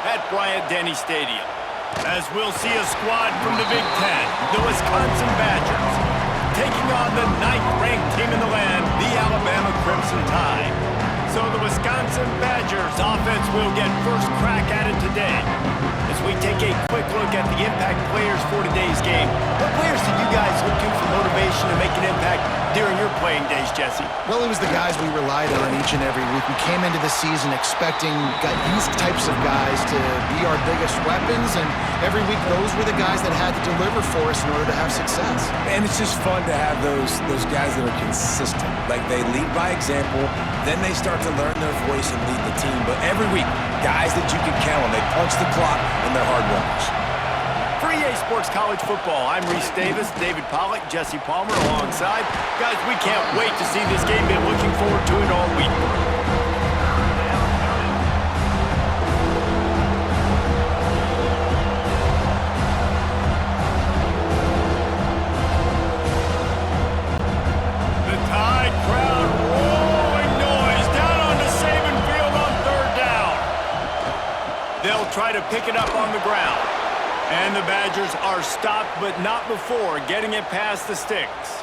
at Bryant-Denny Stadium. As we'll see a squad from the Big Ten, the Wisconsin Badgers, taking on the 9th-ranked team in the land, the Alabama Crimson Tide. So the Wisconsin Badgers offense will get first crack at it today. As we take a quick look at the impact players for today's game, what players did you guys look to for motivation to make an impact during your playing days, Jesse? Well, it was the guys we relied on each and every week. We came into the season expecting these types of guys to be our biggest weapons, and every week those were the guys that had to deliver for us in order to have success. And it's just fun to have those guys that are consistent. Like, they lead by example, then they start to learn their voice and lead the team. But every week, guys that you can count on, they punch the clock and they're hard workers. For EA Sports College Football, I'm Reese Davis, David Pollack, Jesse Palmer alongside. Guys, we can't wait to see this game. Been looking forward to it all week. The Tide crowd rolling noise down onto Saban Field on 3rd down. They'll try to pick it up on the ground. And the Badgers are stopped, but not before getting it past the sticks.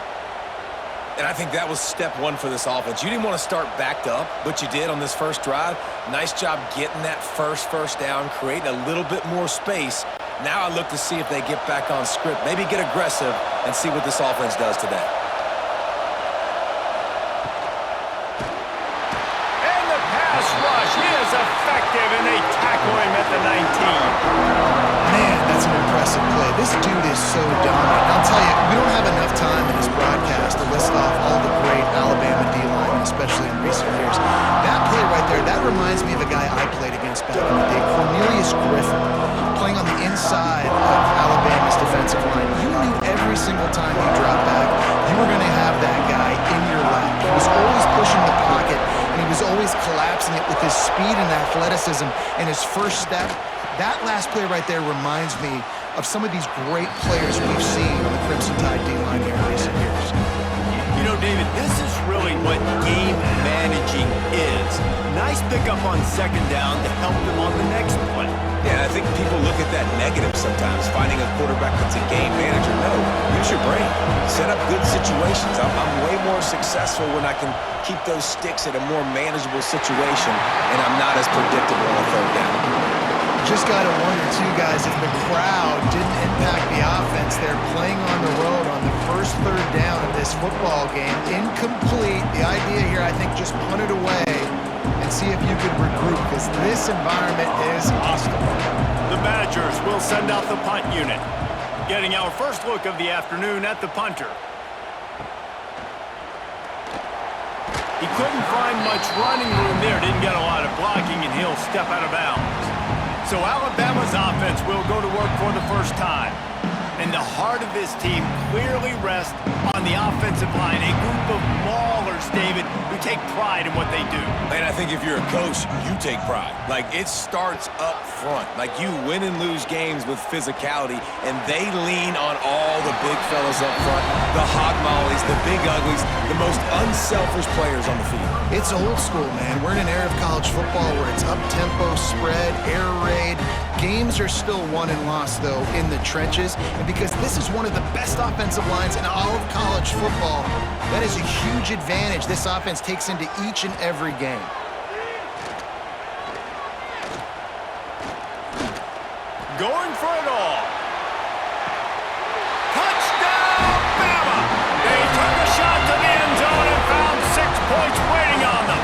And I think that was step one for this offense. You didn't want to start backed up, but you did on this first drive. Nice job getting that first down, creating a little bit more space. Now I look to see if they get back on script, maybe get aggressive and see what this offense does today. And the pass rush is effective, and they tackle him at the 19. Man, that's an impressive play. This dude is so dominant. I'll tell you, we don't have enough time in this broadcast to list off all the great Alabama D-linemen, especially in recent years. That play right there, that reminds me of a guy I played against back in the day, Cornelius Griffin, playing on the inside of Alabama's defensive line. You knew every single time you dropped back, you were going to have that guy in your lap. He was always pushing the pocket, and he was always collapsing it with his speed and athleticism and his first step. That last play right there reminds me of some of these great players we've seen on the Crimson Tide D-line here in recent years. You know, David, this is really what game managing is. Nice pickup on 2nd down to help them on the next play. Yeah, I think people look at that negative sometimes, finding a quarterback that's a game manager. No, use your brain. Set up good situations. I'm way more successful when I can keep those sticks at a more manageable situation, and I'm not as predictable on 3rd down. Just got to wonder, too, guys, if the crowd didn't impact the offense. They're playing on the road on the first 3rd down of this football game. Incomplete. The idea here, I think, just punt it away and see if you could regroup, because this environment is hostile. The Badgers will send out the punt unit. Getting our first look of the afternoon at the punter. He couldn't find much running room there. Didn't get a lot of blocking, and he'll step out of bounds. So Alabama's offense will go to work for the first time. And the heart of this team clearly rests on the offensive line, a group of maulers, David, who take pride in what they do. And I think if you're a coach, you take pride. Like, it starts up front. Like, you win and lose games with physicality, and they lean on all the big fellas up front, the hog mollies, the big uglies, the most unselfish players on the field. It's old school, man. We're in an era of college football where it's up-tempo, spread, air raid. Games are still won and lost, though, in the trenches. And because this is one of the best offensive lines in all of college football, that is a huge advantage this offense takes into each and every game. Going for it all. Touchdown, Bama! They took a shot to the end zone and found 6 points waiting on them.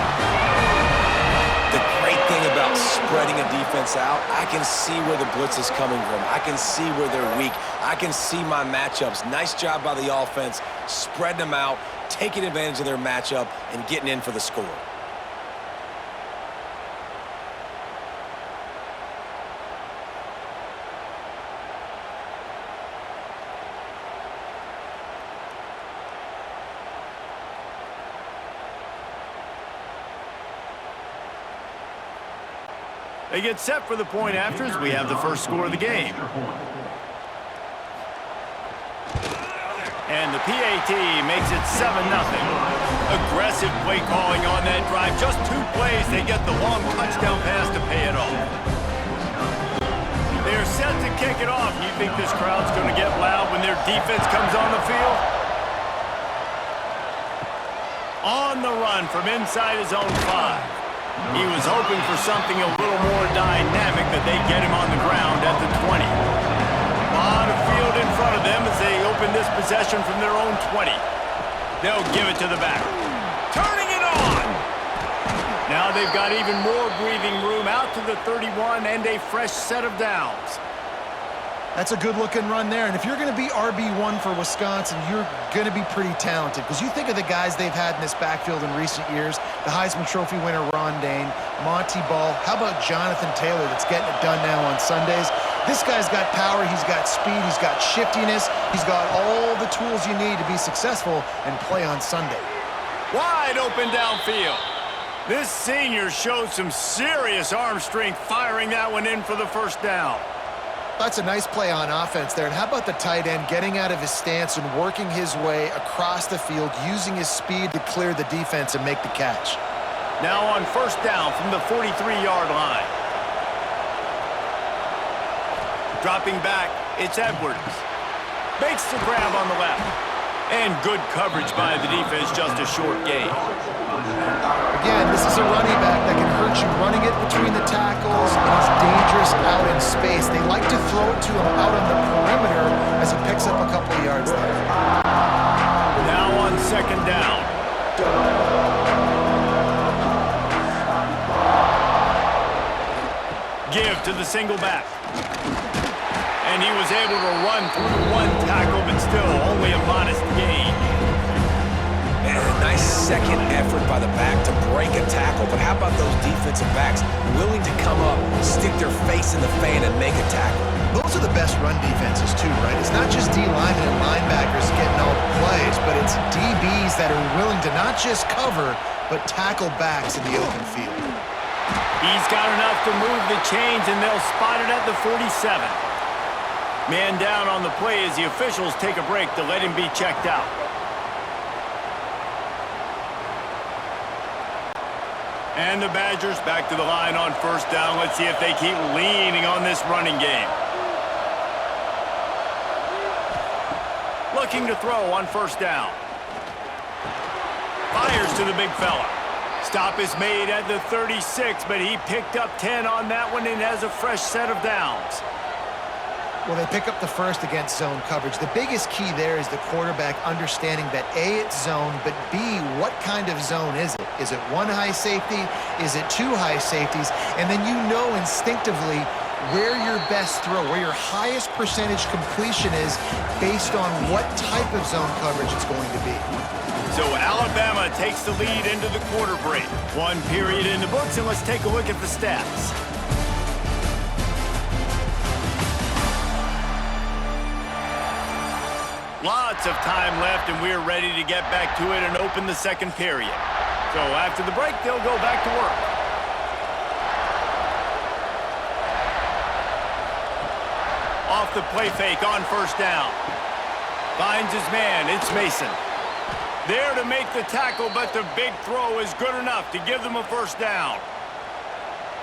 The great thing about spreading a defense out, I can see where the blitz is coming from. I can see where they're weak. I can see my matchups. Nice job by the offense, spreading them out, taking advantage of their matchup, and getting in for the score. They get set for the point after as we have the first score of the game. And the PAT makes it 7-0. Aggressive play calling on that drive. Just 2 plays, they get the long touchdown pass to pay it off. They're set to kick it off. You think this crowd's going to get loud when their defense comes on the field? On the run from inside his own 5. He was hoping for something a little more dynamic, that they get him on the ground at the 20. A lot of field in front of them as they open this possession from their own 20. They'll give it to the back. Turning it on! Now they've got even more breathing room out to the 31 and a fresh set of downs. That's a good-looking run there. And if you're going to be RB1 for Wisconsin, you're going to be pretty talented. Because you think of the guys they've had in this backfield in recent years, the Heisman Trophy winner Ron Dayne, Monty Ball. How about Jonathan Taylor that's getting it done now on Sundays? This guy's got power, he's got speed, he's got shiftiness, he's got all the tools you need to be successful and play on Sunday. Wide open downfield. This senior showed some serious arm strength firing that one in for the first down. That's a nice play on offense there. And how about the tight end getting out of his stance and working his way across the field, using his speed to clear the defense and make the catch. Now on first down from the 43-yard line. Dropping back, it's Edwards. Makes the grab on the left. And good coverage by the defense, just a short gain. Again, this is a running back that can hurt you running it between the tackles, and he's dangerous out in space. They like to throw it to him out on the perimeter as he picks up a couple of yards there. Now on second down. Give to the single back. And he was able to run through one tackle, but still only a modest gain. And a nice second effort by the back to break a tackle. But how about those defensive backs willing to come up, stick their face in the fan, and make a tackle? Those are the best run defenses too, right? It's not just D-linemen and linebackers getting all the plays, but it's DBs that are willing to not just cover, but tackle backs in the open field. He's got enough to move the chains, and they'll spot it at the 47. Man down on the play as the officials take a break to let him be checked out. And the Badgers back to the line on first down. Let's see if they keep leaning on this running game. Looking to throw on first down. Fires to the big fella. Stop is made at the 36, but he picked up 10 on that one and has a fresh set of downs. Well, they pick up the first against zone coverage. The biggest key there is the quarterback understanding that A, it's zone, but B, what kind of zone is it? Is it one high safety? Is it two high safeties? And then you know instinctively where your best throw, where your highest percentage completion is based on what type of zone coverage it's going to be. So Alabama takes the lead into the quarter break. One period in the books, and let's take a look at the stats. Lots of time left, and we're ready to get back to it and open the second period. So after the break, they'll go back to work. Off the play fake on first down. Finds his man. It's Mason. There to make the tackle, but the big throw is good enough to give them a first down.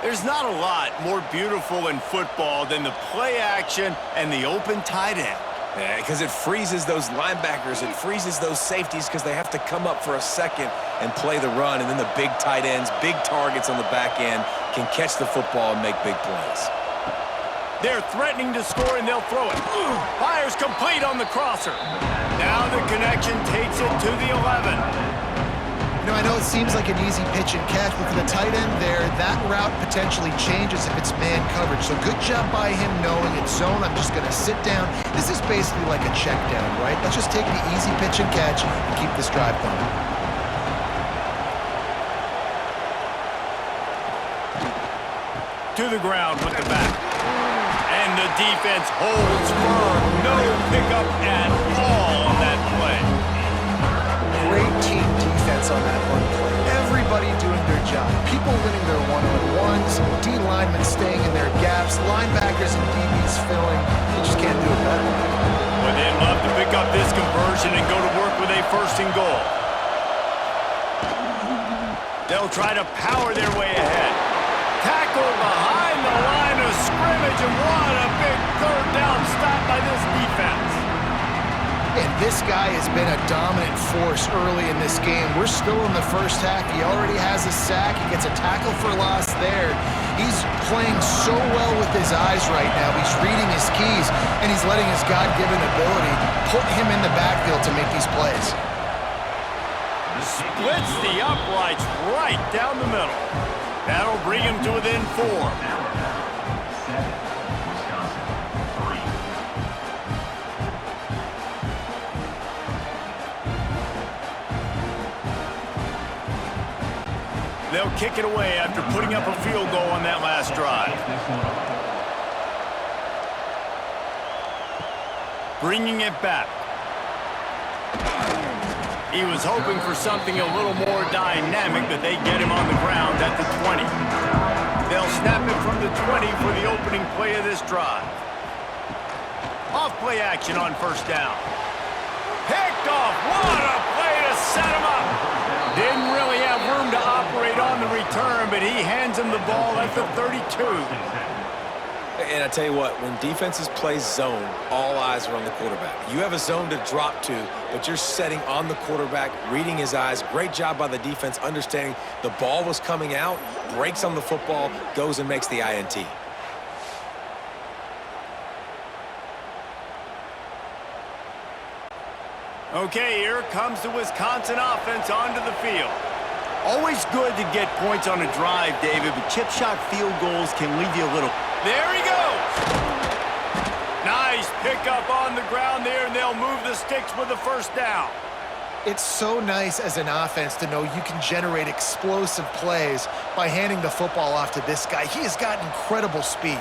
There's not a lot more beautiful in football than the play action and the open tight end. Yeah, because it freezes those linebackers, it freezes those safeties because they have to come up for a second and play the run, and then the big tight ends, big targets on the back end can catch the football and make big plays. They're threatening to score, and they'll throw it. Fires complete on the crosser. Now the connection takes it to the 11. You know, I know it seems like an easy pitch and catch, but for the tight end there, that route potentially changes if it's man coverage. So good job by him knowing it's zone. I'm just going to sit down. This is basically like a check down, right? Let's just take the easy pitch and catch and keep this drive going. To the ground with the back. And the defense holds firm. No pickup at all on that play. Great team defense on that one play. Everybody doing their job. People winning their one-on-ones, D-linemen staying in their gaps, linebackers and DBs filling. You just can't do it better. Well, they'd love to pick up this conversion and go to work with a first and goal. They'll try to power their way ahead. Tackle behind the line of of scrimmage, and what a big third down stop by this defense. And this guy has been a dominant force early in this game. We're still in the first half. He already has a sack. He gets a tackle for loss there. He's playing so well with his eyes right now. He's reading his keys, and he's letting his God-given ability put him in the backfield to make these plays. Splits the uprights right down the middle. That'll bring him to within 4. They'll kick it away after putting up a field goal on that last drive. Bringing it back. He was hoping for something a little more dynamic, but they get him on the ground at the 20. They'll snap it from the 20 for the opening play of this drive. Off play action on first down. Picked off. What a play to set him up. Didn't really have room to operate on the return, but he hands him the ball at the 32. And I tell you what, when defenses play zone, all eyes are on the quarterback. You have a zone to drop to, but you're setting on the quarterback, reading his eyes. Great job by the defense, understanding the ball was coming out, breaks on the football, goes and makes the INT. Okay, here comes the Wisconsin offense onto the field. Always good to get points on a drive, David, but chip shot field goals can leave you a little. There he goes! Nice pickup on the ground there, and they'll move the sticks with the first down. It's so nice as an offense to know you can generate explosive plays by handing the football off to this guy. He has got incredible speed.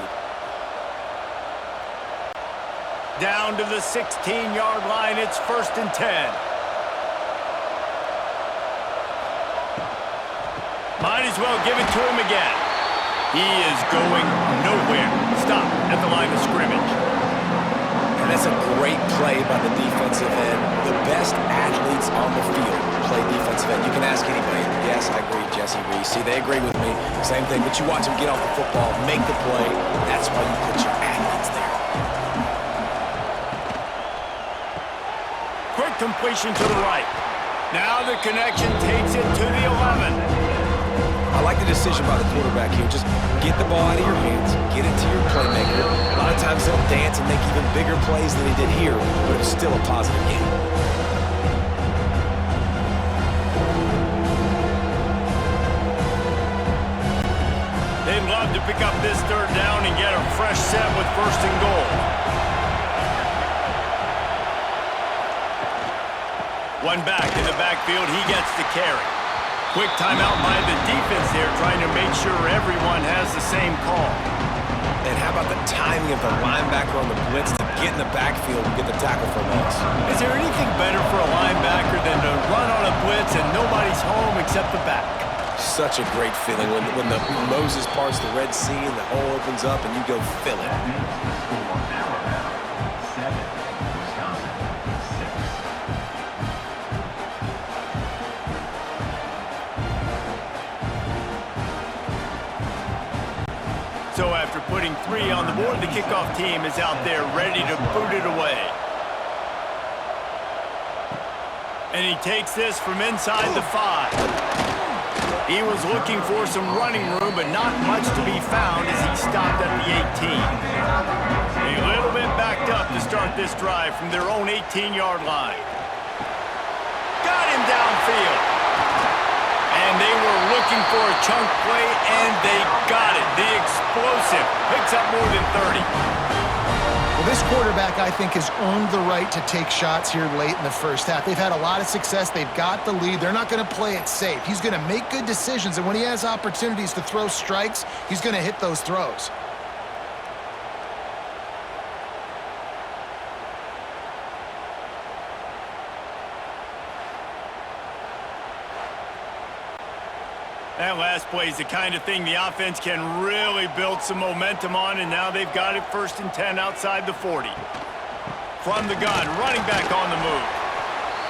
Down to the 16-yard line, it's 1st and 10. Might as well give it to him again. He is going nowhere. Stop at the line of scrimmage. And that's a great play by the defensive end. The best athletes on the field play defensive end. You can ask anybody. Yes, I agree, Jesse Reese. See, they agree with me. Same thing, but you watch them get off the football, make the play. That's why you put your athletes there. Quick completion to the right. Now the connection takes it to the 11. I like the decision by the quarterback here. Just get the ball out of your hands, get it to your playmaker. A lot of times they'll dance and make even bigger plays than he did here, but it's still a positive game. They'd love to pick up this third down and get a fresh set with 1st and goal. One back in the backfield, he gets the carry. Quick timeout by the defense there, trying to make sure everyone has the same call. And how about the timing of the linebacker on the blitz to get in the backfield and get the tackle for loss? Is there anything better for a linebacker than to run on a blitz and nobody's home except the back? Such a great feeling when the Moses parts the Red Sea and the hole opens up and you go fill it. So after putting 3 on the board, the kickoff team is out there ready to boot it away. And he takes this from inside the 5. He was looking for some running room, but not much to be found as he stopped at the 18. A little bit backed up to start this drive from their own 18-yard line. Got him downfield. And they were looking for a chunk play, and they got it. The explosive picks up more than 30. Well, this quarterback, I think, has earned the right to take shots here late in the first half. They've had a lot of success. They've got the lead. They're not going to play it safe. He's going to make good decisions, and when he has opportunities to throw strikes, he's going to hit those throws. That last play is the kind of thing the offense can really build some momentum on, and now they've got it 1st and 10 outside the 40. From the gun, running back on the move.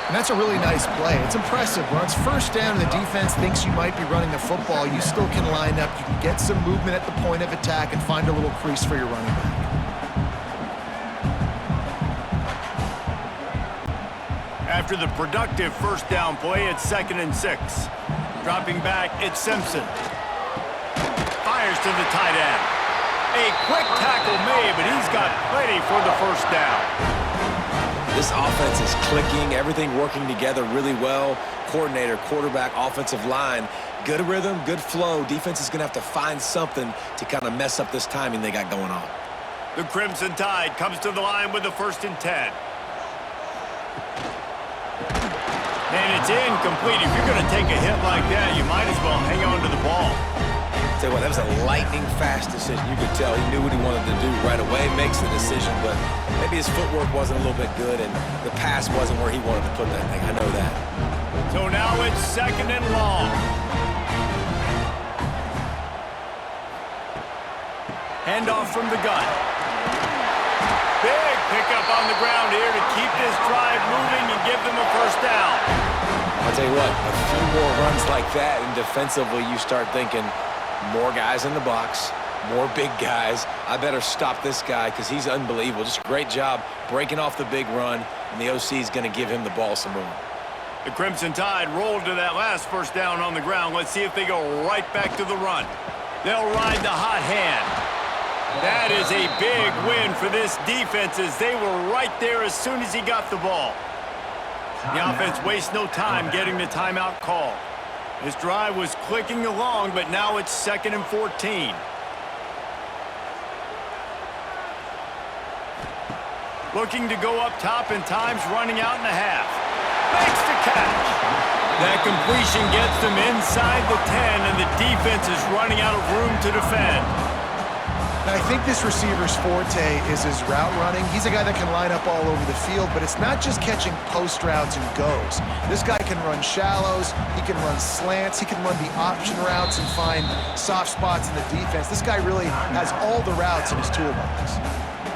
And that's a really nice play. It's impressive. When it's first down and the defense thinks you might be running the football, you still can line up. You can get some movement at the point of attack and find a little crease for your running back. After the productive first down play, it's 2nd and 6. Dropping back, it's Simpson. Fires to the tight end. A quick tackle made, but he's got plenty for the first down. This offense is clicking, everything working together really well. Coordinator, quarterback, offensive line, good rhythm, good flow. Defense is going to have to find something to kind of mess up this timing they got going on. The Crimson Tide comes to the line with the 1st and 10. And it's incomplete. If you're going to take a hit like that, you might as well hang on to the ball. Tell you what, that was a lightning-fast decision. You could tell he knew what he wanted to do right away, makes the decision, but maybe his footwork wasn't a little bit good, and the pass wasn't where he wanted to put that thing. I know that. So now it's 2nd and long. Handoff from the gun. Big pickup on the ground here to keep this drive moving and give them a first down. I'll tell you what, a few more runs like that, and defensively you start thinking, more guys in the box, more big guys. I better stop this guy because he's unbelievable. Just a great job breaking off the big run, and the OC is going to give him the ball some more. The Crimson Tide rolled to that last first down on the ground. Let's see if they go right back to the run. They'll ride the hot hand. That is a big win for this defense as they were right there as soon as he got the ball. The offense wastes no time getting the timeout call. This drive was clicking along, but now it's 2nd and 14. Looking to go up top, and time's running out in the half. Makes the catch. That completion gets them inside the 10, and the defense is running out of room to defend. And I think this receiver's forte is his route running. He's a guy that can line up all over the field, but it's not just catching post routes and goes. This guy can run shallows, he can run slants, he can run the option routes and find soft spots in the defense. This guy really has all the routes in his toolbox.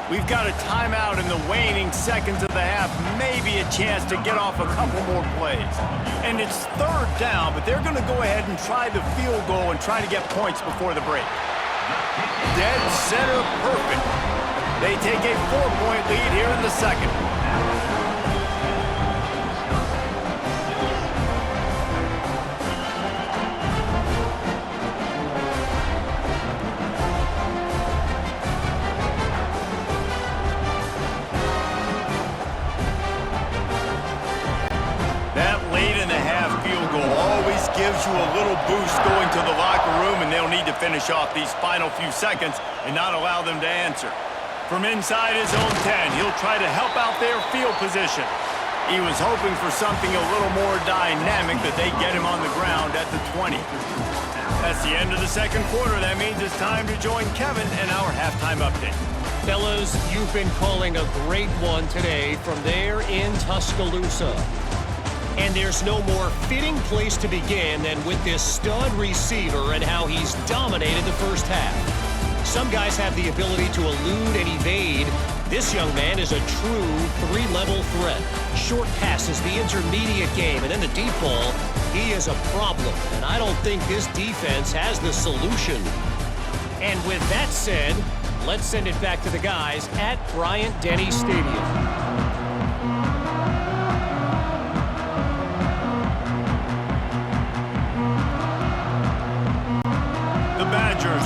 We've got a timeout in the waning seconds of the half, maybe a chance to get off a couple more plays. And it's 3rd down, but they're going to go ahead and try the field goal and try to get points before the break. Dead center perfect. They take a 4-point lead here in the 2nd. Gives you a little boost going to the locker room, and they'll need to finish off these final few seconds and not allow them to answer. From inside his own 10, he'll try to help out their field position. He was hoping for something a little more dynamic, that they get him on the ground at the 20. That's the end of the 2nd quarter. That means it's time to join Kevin and our halftime update. Fellas, you've been calling a great one today from there in Tuscaloosa. And there's no more fitting place to begin than with this stud receiver and how he's dominated the first half. Some guys have the ability to elude and evade. This young man is a true 3-level threat. Short passes, the intermediate game, and then the deep ball. He is a problem, and I don't think this defense has the solution. And with that said, let's send it back to the guys at Bryant-Denny Stadium.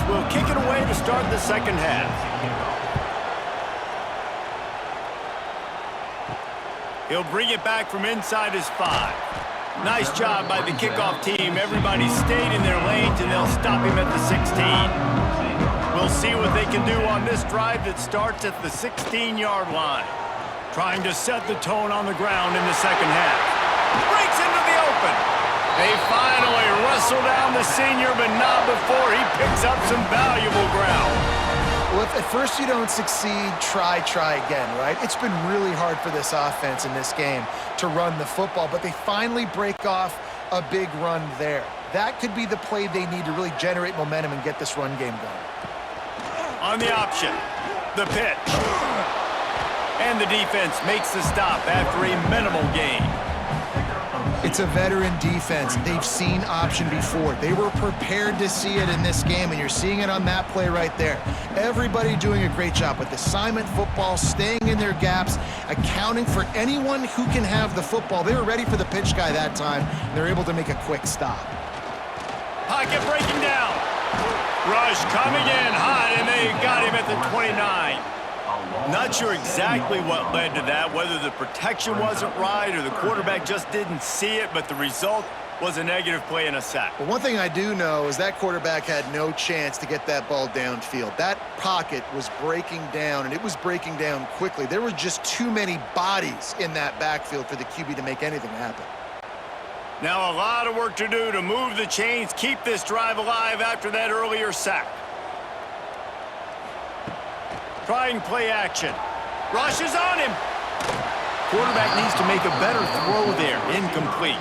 Will kick it away to start the 2nd half. He'll bring it back from inside his 5. Nice job by the kickoff team. Everybody stayed in their lanes, and they'll stop him at the 16. We'll see what they can do on this drive that starts at the 16-yard line. Trying to set the tone on the ground in the 2nd half. Breaks into the open. They finally wrestle down the senior, but not before he picks up some valuable ground. Well, if at first you don't succeed, try again, right? It's been really hard for this offense in this game to run the football, but they finally break off a big run there. That could be the play they need to really generate momentum and get this run game going. On the option, the pitch. And the defense makes the stop after a minimal gain. It's a veteran defense. They've seen option before. They were prepared to see it in this game, and you're seeing it on that play right there. Everybody doing a great job with assignment football, staying in their gaps, accounting for anyone who can have the football. They were ready for the pitch guy that time, and they're able to make a quick stop. Pocket breaking down. Rush coming in hot, and they got him at the 29. Not sure exactly what led to that, whether the protection wasn't right or the quarterback just didn't see it, but the result was a negative play and a sack. But one thing I do know is that quarterback had no chance to get that ball downfield. That pocket was breaking down, and it was breaking down quickly. There were just too many bodies in that backfield for the QB to make anything happen. Now a lot of work to do to move the chains, keep this drive alive after that earlier sack. Trying play action. Rush is on him. Quarterback needs to make a better throw there. Incomplete.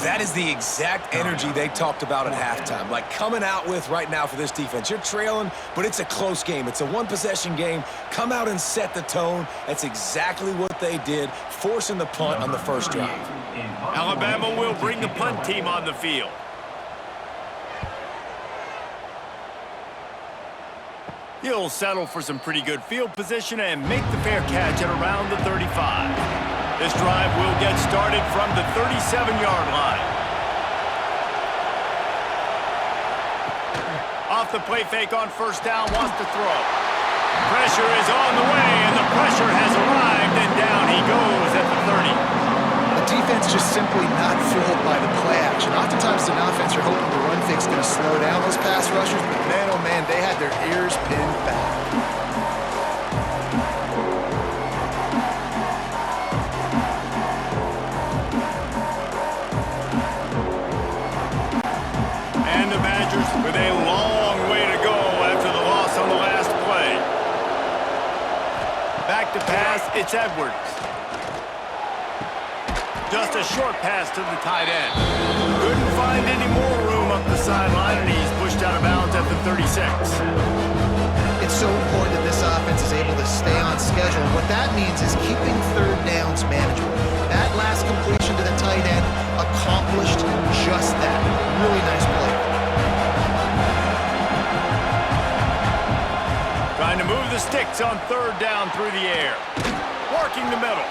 That is the exact energy they talked about at halftime. Like coming out with right now for this defense. You're trailing, but it's a close game. It's a one-possession game. Come out and set the tone. That's exactly what they did, forcing the punt on the first drive. Alabama will bring the punt team on the field. He'll settle for some pretty good field position and make the fair catch at around the 35. This drive will get started from the 37-yard line. Off the play fake on first down, wants to throw. Pressure is on the way, and the pressure has arrived, and down he goes at the 30. The defense just simply not fooled by the play action. Oftentimes an offense, you're hoping the run fake's going to slow down those pass rushers, but man, oh man, they had their ears pinned back. And the Badgers with a long way to go after the loss on the last play. Back to pass, it's Edwards. Just a short pass to the tight end. Couldn't find any more room up the sideline, and he's pushed out of bounds at the 36. It's so important that this offense is able to stay on schedule. What that means is keeping third downs manageable. That last completion to the tight end accomplished just that. Really nice play. Trying to move the sticks on third down through the air. Working the middle.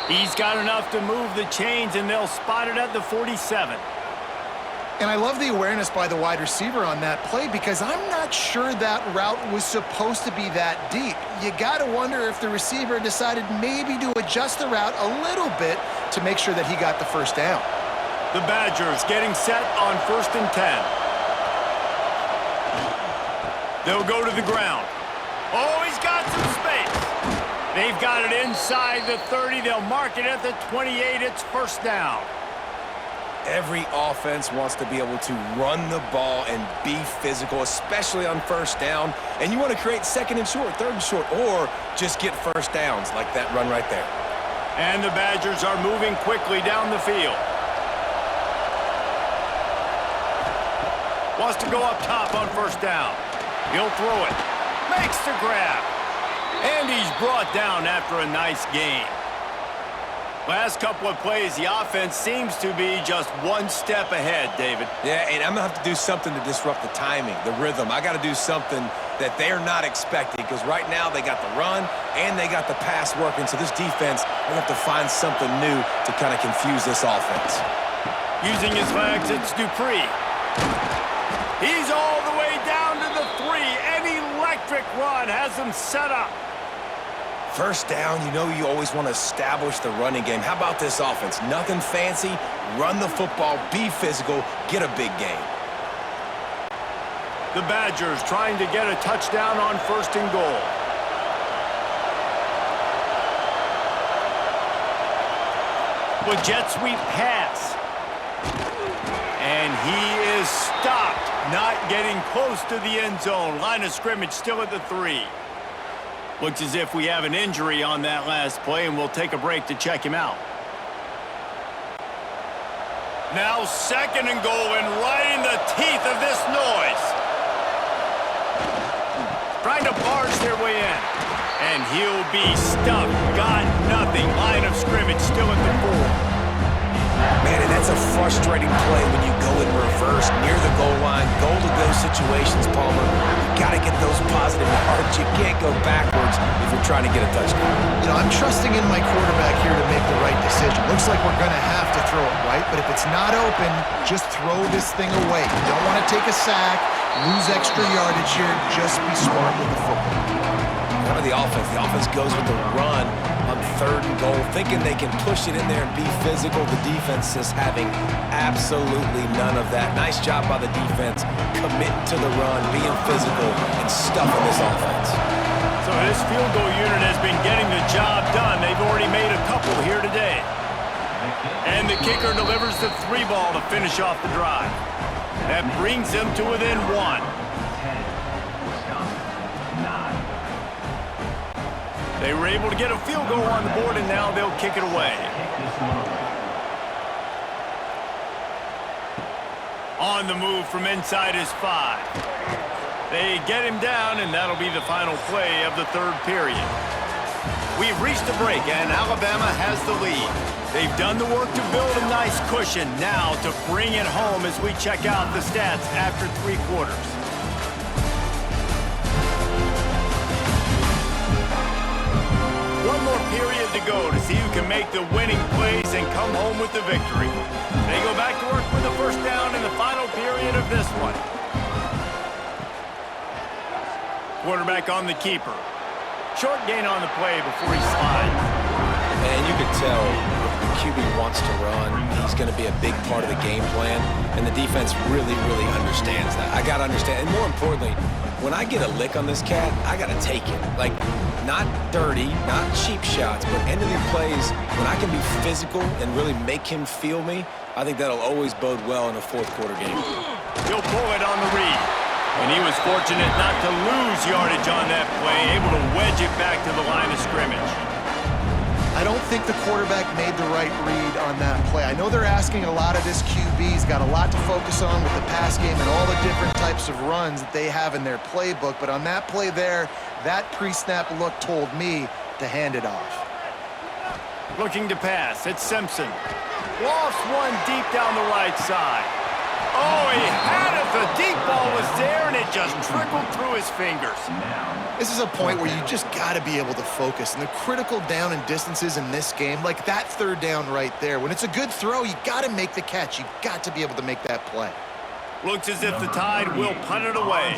He's got enough to move the chains, and they'll spot it at the 47. And I love the awareness by the wide receiver on that play because I'm not sure that route was supposed to be that deep. You got to wonder if the receiver decided maybe to adjust the route a little bit to make sure that he got the first down. The Badgers getting set on 1st and 10. They'll go to the ground. Oh, he's got some space. They've got it inside the 30. They'll mark it at the 28. It's first down. Every offense wants to be able to run the ball and be physical, especially on first down. And you want to create second and short, third and short, or just get first downs like that run right there. And the Badgers are moving quickly down the field. Wants to go up top on first down. He'll throw it. Makes the grab. And he's brought down after a nice gain. Last couple of plays, the offense seems to be just one step ahead, David. Yeah, and I'm going to have to do something to disrupt the timing, the rhythm. I got to do something that they're not expecting because right now they got the run and they got the pass working. So this defense, they have to find something new to kind of confuse this offense. Using his legs, it's Dupree. He's all the way down to the 3. An electric run has him set up. First down, you know you always want to establish the running game. How about this offense? Nothing fancy. Run the football, be physical, get a big gain. The Badgers trying to get a touchdown on 1st and goal. With jet sweep pass. And he is stopped, not getting close to the end zone. Line of scrimmage still at the 3. Looks as if we have an injury on that last play, and we'll take a break to check him out. Now 2nd and goal, and right in the teeth of this noise. Trying to barge their way in. And he'll be stuffed. Got nothing. Line of scrimmage still at the 4. Man, and that's a frustrating play when you go in reverse near the goal line. Goal-to-go situations, Palmer. You got to get those positive yards. You can't go backwards if you're trying to get a touchdown. You know, I'm trusting in my quarterback here to make the right decision. Looks like we're going to have to throw it, right? But if it's not open, just throw this thing away. You don't want to take a sack, lose extra yardage here. Just be smart with the football. Out of the offense goes with the run on 3rd and goal, thinking they can push it in there and be physical. The defense is having absolutely none of that. Nice job by the defense, committing to the run, being physical, and stuffing this offense. So this field goal unit has been getting the job done. They've already made a couple here today. And the kicker delivers the 3 ball to finish off the drive. That brings them to within 1. They were able to get a field goal on the board, and now they'll kick it away. On the move from inside his 5. They get him down, and that'll be the final play of the 3rd period. We've reached the break, and Alabama has the lead. They've done the work to build a nice cushion. Now to bring it home as we check out the stats after 3 quarters. One more period to go to see who can make the winning plays and come home with the victory. They go back to work with the first down in the final period of this one. Quarterback on the keeper. Short gain on the play before he slides. And you can tell the QB wants to run. He's going to be a big part of the game plan, and the defense really, really understands that. I got to understand, and more importantly, when I get a lick on this cat, I got to take it. Like, not dirty, not cheap shots, but end-of-the plays, when I can be physical and really make him feel me, I think that'll always bode well in a 4th quarter game. He'll pull it on the read. And he was fortunate not to lose yardage on that play, able to wedge it back to the line of scrimmage. I don't think the quarterback made the right read on that play. I know they're asking a lot of this QB. He's got a lot to focus on with the pass game and all the different types of runs that they have in their playbook. But on that play there, that pre-snap look told me to hand it off. Looking to pass, it's Simpson. Lofts one deep down the right side. Oh, he had it. The deep ball was there, and it just trickled through his fingers. This is a point where you just got to be able to focus. And the critical down and distances in this game, like that 3rd down right there, when it's a good throw, you got to make the catch. You got to be able to make that play. Looks as if the Tide will punt it away.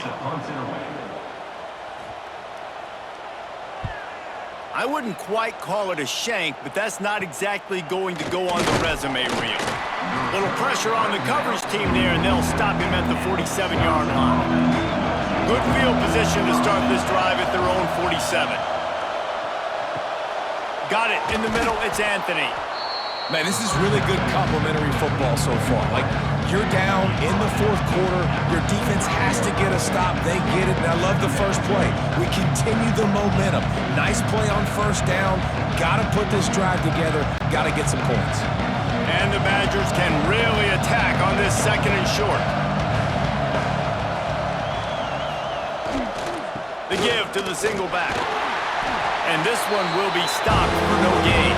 I wouldn't quite call it a shank, but that's not exactly going to go on the resume reel. Little pressure on the coverage team there, and they'll stop him at the 47-yard line. Good field position to start this drive at their own 47. Got it in the middle, it's Anthony. Man, this is really good complementary football so far. Like, you're down in the 4th quarter. Your defense has to get a stop. They get it, and I love the first play. We continue the momentum. Nice play on 1st down. Got to put this drive together. Got to get some points. And the Badgers can really attack on this 2nd and short. The give to the single back. And this one will be stopped for no gain.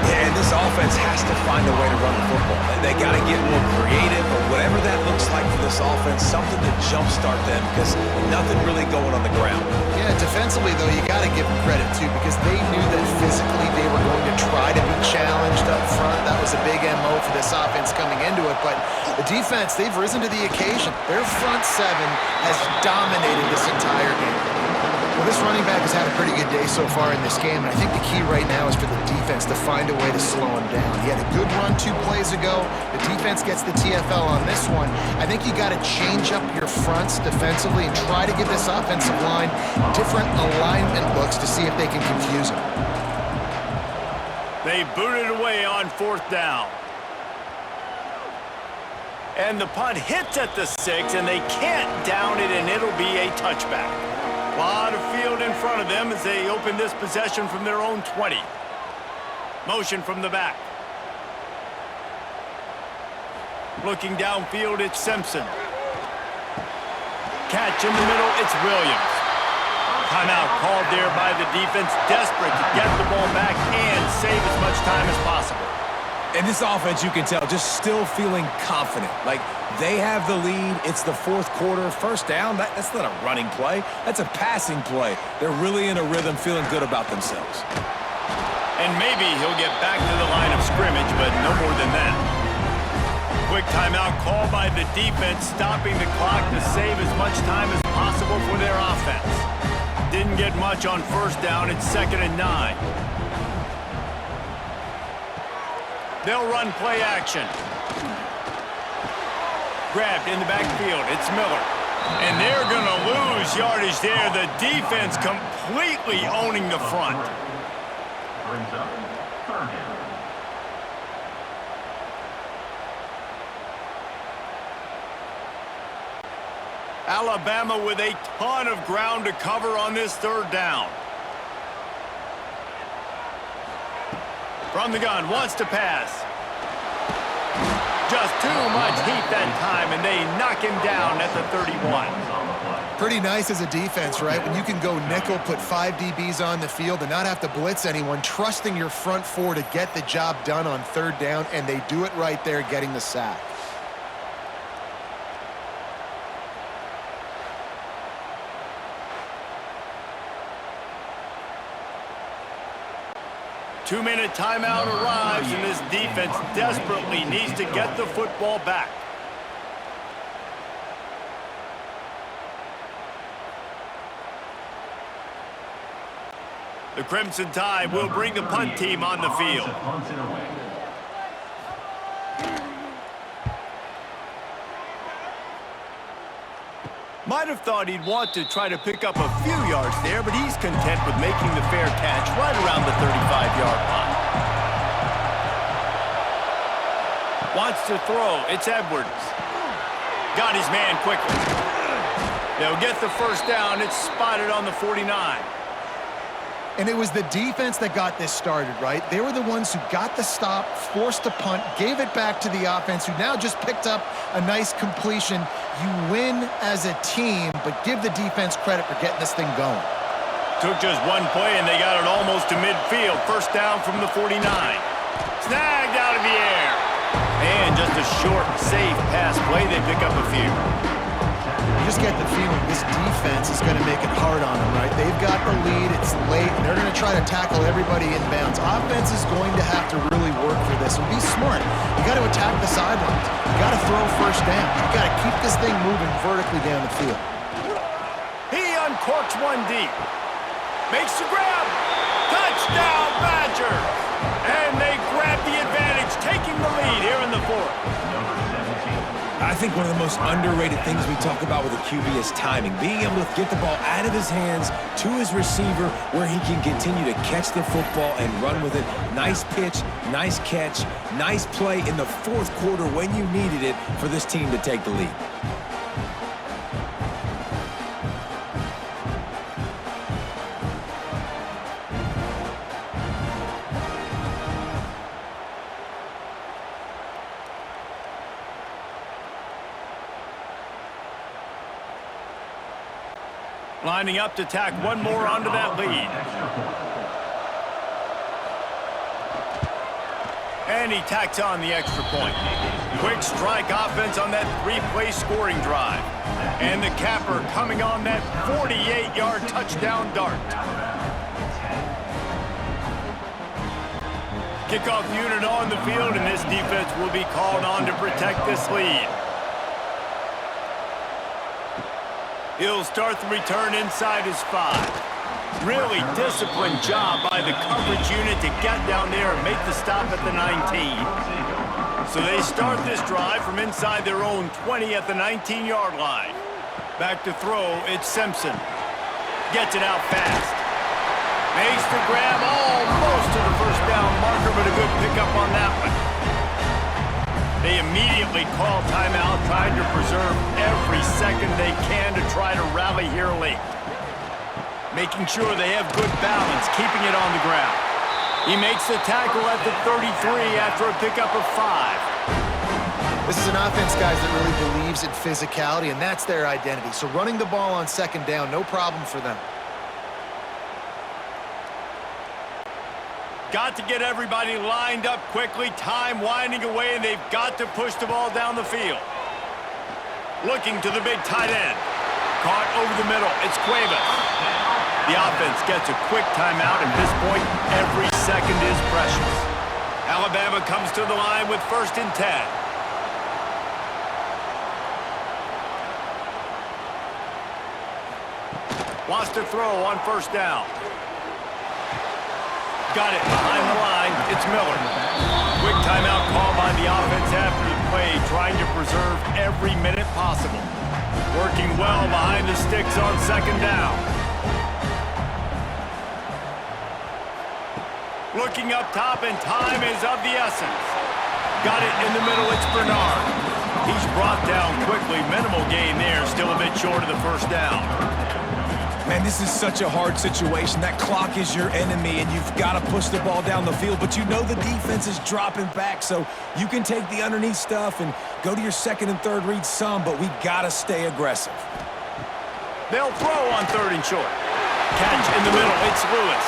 Yeah, and this offense has to find a way to run the football. They got to get more creative or whatever that looks like for this offense, something to jumpstart them because nothing really going on the ground. Yeah, defensively, though, you got to give them credit, too, because they knew that physically they were going to try to be challenged up front. That was a big MO for this offense coming into it. But the defense, they've risen to the occasion. Their front 7 has dominated this entire game. Well, this running back has had a pretty good day so far in this game, and I think the key right now is for the defense to find a way to slow him down. He had a good run 2 plays ago. The defense gets the TFL on this one. I think you got to change up your fronts defensively and try to give this offensive line different alignment looks to see if they can confuse him. They booted away on 4th down. And the punt hits at the 6, and they can't down it, and it'll be a touchback. A lot of field in front of them as they open this possession from their own 20. Motion from the back. Looking downfield, it's Simpson. Catch in the middle, it's Williams. Timeout called there by the defense, desperate to get the ball back and save as much time as possible. And this offense, you can tell, just still feeling confident. Like, they have the lead. It's the fourth quarter. First down, that's not a running play. That's a passing play. They're really in a rhythm, feeling good about themselves. And maybe he'll get back to the line of scrimmage, but no more than that. Quick timeout call by the defense, stopping the clock to save as much time as possible for their offense. Didn't get much on first down. It's 2nd and 9. They'll run play action. Grabbed in the backfield. It's Miller. And they're going to lose yardage there. The defense completely owning the front. Brings up 3rd down. Alabama with a ton of ground to cover on this 3rd down. From the gun, wants to pass. Just too much heat that time, and they knock him down at the 31. Pretty nice as a defense, right? When you can go nickel, put 5 DBs on the field and not have to blitz anyone, trusting your front four to get the job done on 3rd down, and they do it right there, getting the sack. Two-minute timeout arrives, and this defense desperately needs to get the football back. The Crimson Tide will bring the punt team on the field. Might have thought he'd want to try to pick up a few yards there, but he's content with making the fair catch right around the 35-yard line. Wants to throw. It's Edwards. Got his man quickly. They'll get the first down. It's spotted on the 49. And it was the defense that got this started, right? They were the ones who got the stop, forced a punt, gave it back to the offense, who now just picked up a nice completion. You win as a team, but give the defense credit for getting this thing going. Took just one play, and they got it almost to midfield. First down from the 49. Snagged out of the air. And just a short, safe pass play. They pick up a few. You just get the feeling this defense is going to make it hard on them, right? They've got the lead, it's late, and they're going to try to tackle everybody inbounds. Offense is going to have to really work for this and be smart. You got to attack the sidelines. You got to throw first down. You got to keep this thing moving vertically down the field. He uncorks one deep. Makes the grab. Touchdown, Badgers! And they grab the advantage, taking the lead here in the 4th. I think one of the most underrated things we talk about with a QB is timing. Being able to get the ball out of his hands to his receiver where he can continue to catch the football and run with it. Nice pitch, nice catch, nice play in the 4th quarter when you needed it for this team to take the lead. Lining up to tack one more onto that lead. And he tacks on the extra point. Quick strike offense on that 3-play scoring drive. And the capper coming on that 48-yard touchdown dart. Kickoff unit on the field, and this defense will be called on to protect this lead. He'll start the return inside his 5. Really disciplined job by the coverage unit to get down there and make the stop at the 19. So they start this drive from inside their own 20 at the 19-yard line. Back to throw, it's Simpson. Gets it out fast. Makes the grab almost to the first down marker, but a good pickup on that one. They immediately call timeout, trying to preserve every second they can to try to rally here late. Making sure they have good balance, keeping it on the ground. He makes the tackle at the 33 after a pickup of 5. This is an offense, guys, that really believes in physicality, and that's their identity. So running the ball on 2nd down, no problem for them. got to get everybody lined up quickly, time winding away, and they've got to push the ball down the field. Looking to the big tight end. Caught over the middle. It's Cuevas. The offense gets a quick timeout. At this point, every second is precious. Alabama comes to the line with 1st and 10. Wants to throw on 1st down. Got it behind the line. It's Miller. Quick timeout call by the offense after the play, trying to preserve every minute possible. Working well behind the sticks on 2nd down. Looking up top, and time is of the essence. Got it in the middle. It's Bernard. He's brought down quickly. Minimal gain there. Still a bit short of the 1st down. Man, this is such a hard situation. That clock is your enemy, and you've got to push the ball down the field. But you know the defense is dropping back, so you can take the underneath stuff and go to your 2nd and 3rd read some, but we got to stay aggressive. They'll throw on 3rd and short. Catch in the middle. It's Lewis.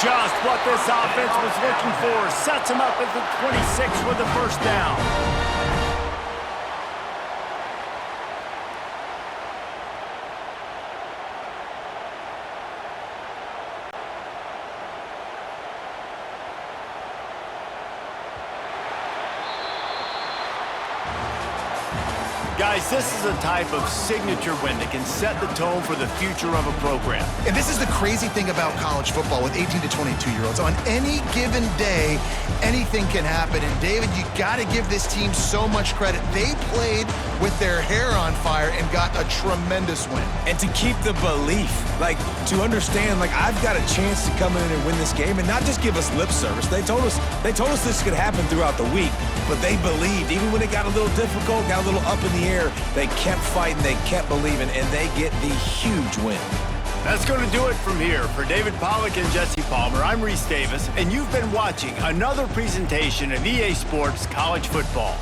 Just what this offense was looking for. Sets him up at the 26 with the 1st down. Guys, this is a type of signature win that can set the tone for the future of a program. And this is the crazy thing about college football with 18 to 22-year-olds. On any given day, anything can happen. And David, you got to give this team so much credit. They played with their hair on fire and got a tremendous win. And to keep the belief, like to understand, like I've got a chance to come in and win this game and not just give us lip service. They told us this could happen throughout the week, but they believed. Even when it got a little difficult, got a little up in the air, they kept fighting, they kept believing, and they get the huge win. That's going to do it from here. For David Pollack and Jesse Palmer, I'm Reese Davis, and you've been watching another presentation of EA Sports College Football.